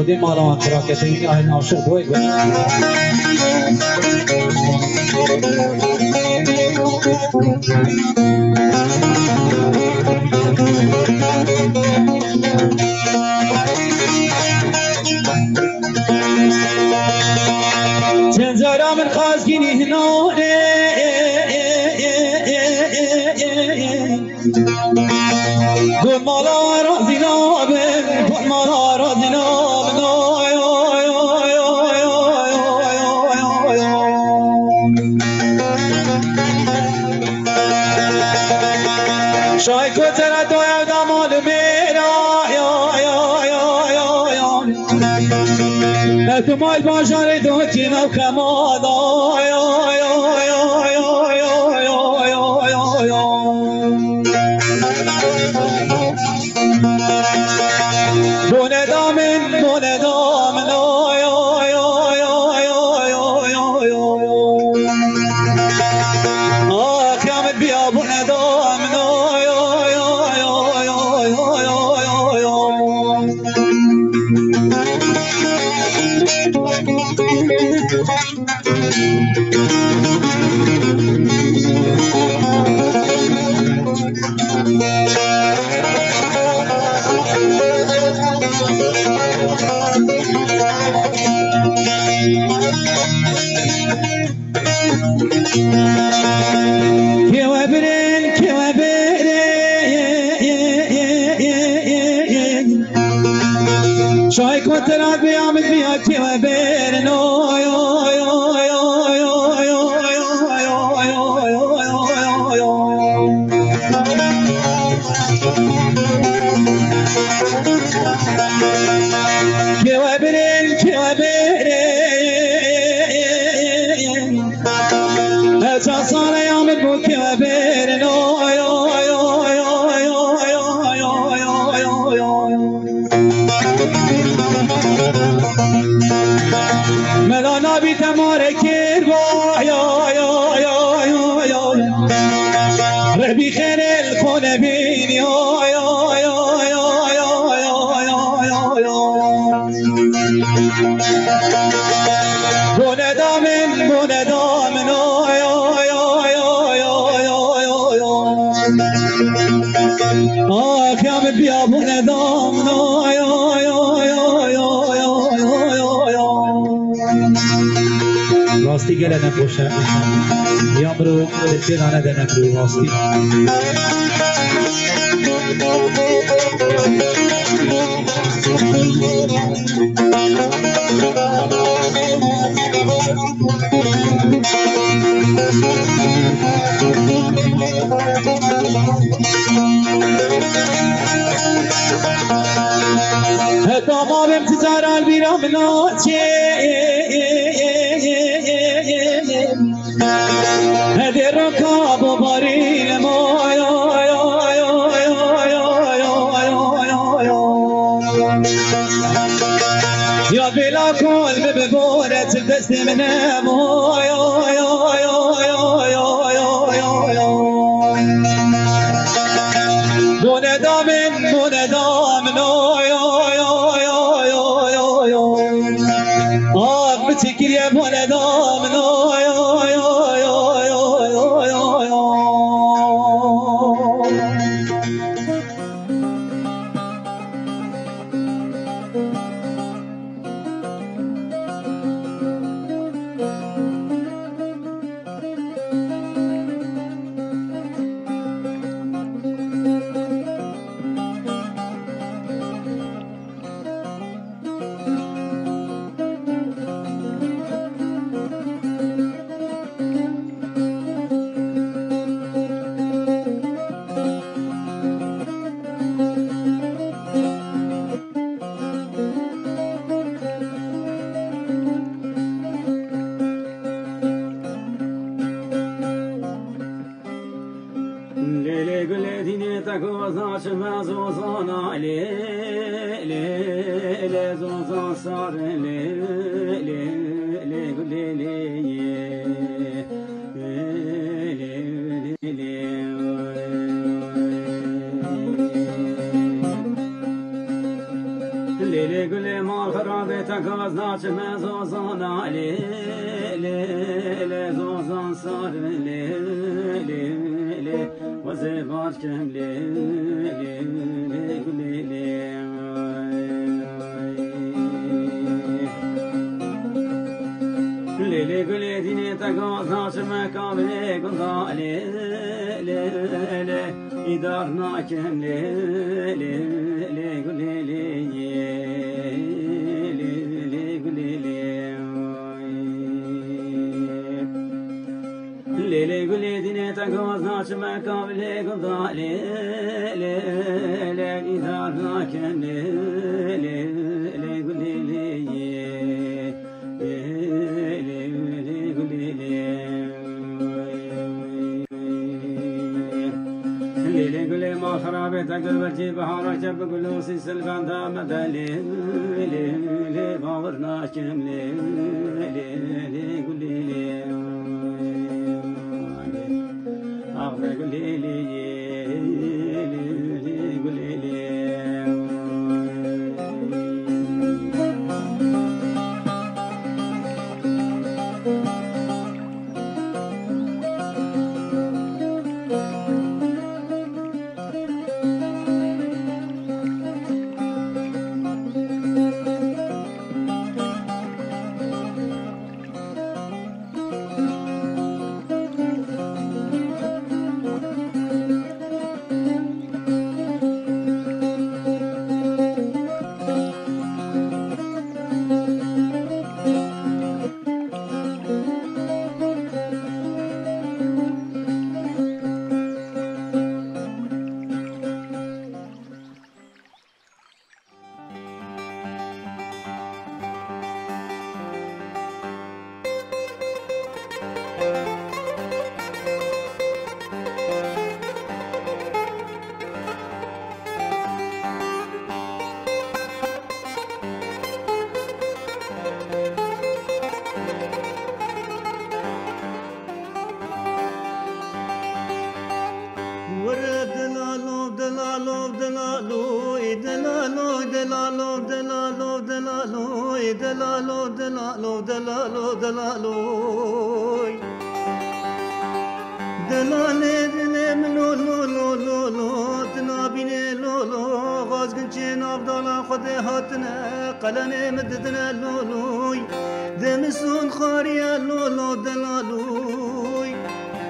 خودی ماران ترا کسی این آهن عاشق بوی بنا تنزارا من خازگینی هنونه دون مالا رازی نابن دون مالا رازی نابن شای کتر دویا دامال میرا نتمال باشار دوتی نو خمادا بونه دامن قیامت بیا بونه دامن شای کترات بیامد بیا که و برن که و برن هزار سال آمد بود که و برن ملانا بی تماره کر ربی خیر الخونه بینی بونه دامن قیامت بیا بونه دامن راستی گله نپوشه یا برو دلپی دانه ده نکرو راستی تمام امتزار البیرا مناچه هده رکاب و بارین مایا یا بلا کل ببورت دست منه مایا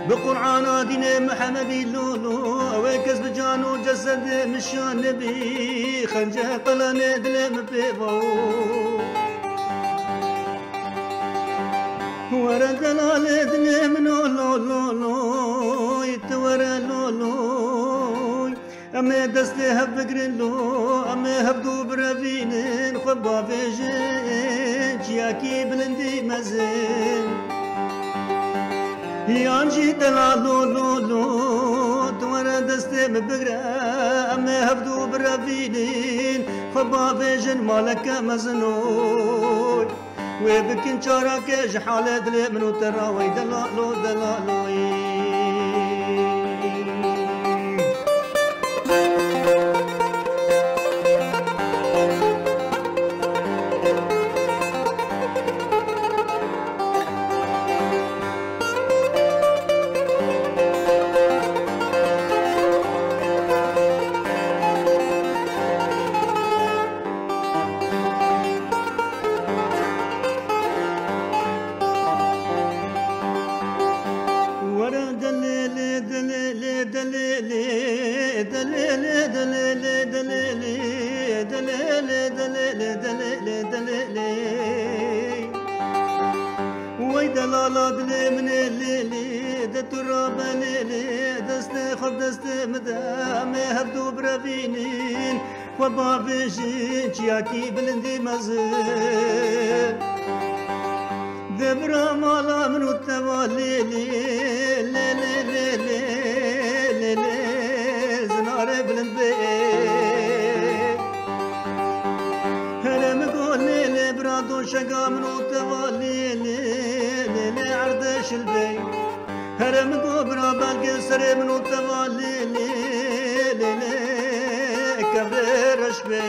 بقرآن دين محمد اللولو أويكز بجانو جسد مشان نبي خنجة قلن دلم بيبو ورا دلال دلم لولو يتورا لولو أما دستي هب قرلو أما هبدو برافين خبا فيجن جياكي بلندي مزين يانجي دلالو لولو دورا دستي مبقرا أما هبدو برافين خبا فيجن مالك مزنوي وبكن شارك جحالة دلي منو تراوي دلالو دلالوي مالا دلي من الليلي دتراب ليلي دست خب دست مدام هبدو برافينين وبافيشين تشياكي بلندي مزل دبرا مالا منو التوالي لي زنار بلند بيه هرم قول لي برادو شقا منو التوالي لي عردش البي هرم قول برا بالقي سري منو التوالي لي كبر رشبي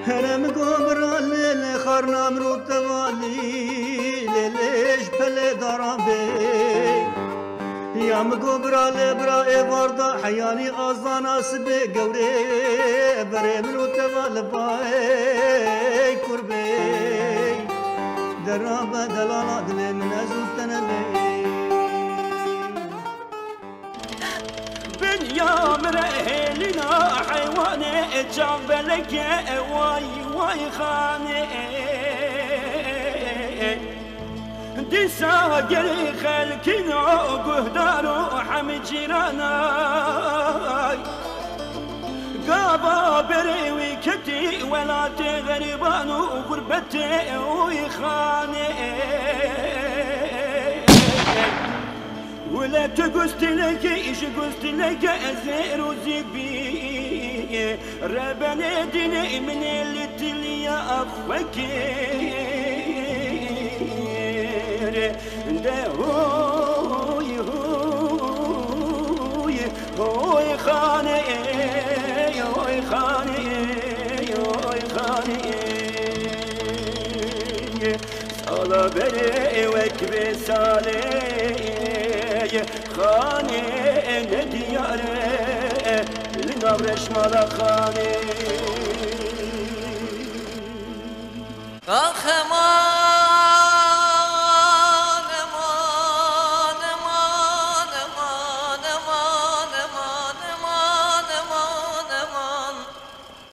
هرم قبر الليل خارنا مرو التوالي ليش بلي ضربي يا مقبر لبرا برضا حياني أصانا سبي قوري بري مرو التوالي باي كربي درابة دلالة دلي من أزود تنبي يا مرهلنا حيواني جنبلك واي خاني دي ساقر خلكنا قهدار حمي جيرانا قابا بريوي كتي ولا تغربان وغربتي ويخاني ولا تقصت لك إيش قصت لك أزير وزبي ربنا ديني من اللي تليا أفكير ده هوي خاني هوي خاني هوي خاني صلا بري وكبي صالي خاني ندياره لنبرش مالا خاني آخ ما